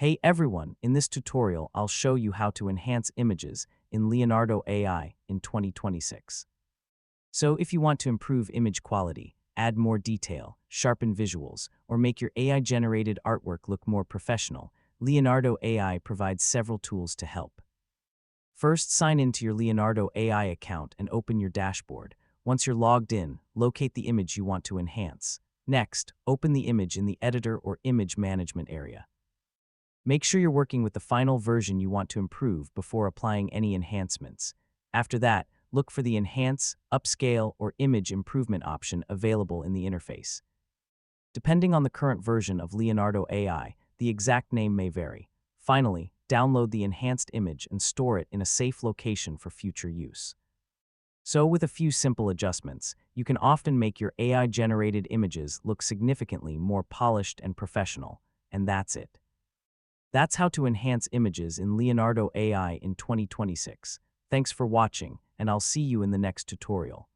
Hey everyone, in this tutorial I'll show you how to enhance images in Leonardo AI in 2026. So if you want to improve image quality, add more detail, sharpen visuals, or make your AI-generated artwork look more professional, Leonardo AI provides several tools to help. First, sign into your Leonardo AI account and open your dashboard. Once you're logged in, locate the image you want to enhance. Next, open the image in the editor or image management area. Make sure you're working with the final version you want to improve before applying any enhancements. After that, look for the Enhance, Upscale, or Image Improvement option available in the interface. Depending on the current version of Leonardo AI, the exact name may vary. Finally, download the enhanced image and store it in a safe location for future use. So with a few simple adjustments, you can often make your AI-generated images look significantly more polished and professional, and that's it. That's how to enhance images in Leonardo AI in 2026. Thanks for watching, and I'll see you in the next tutorial.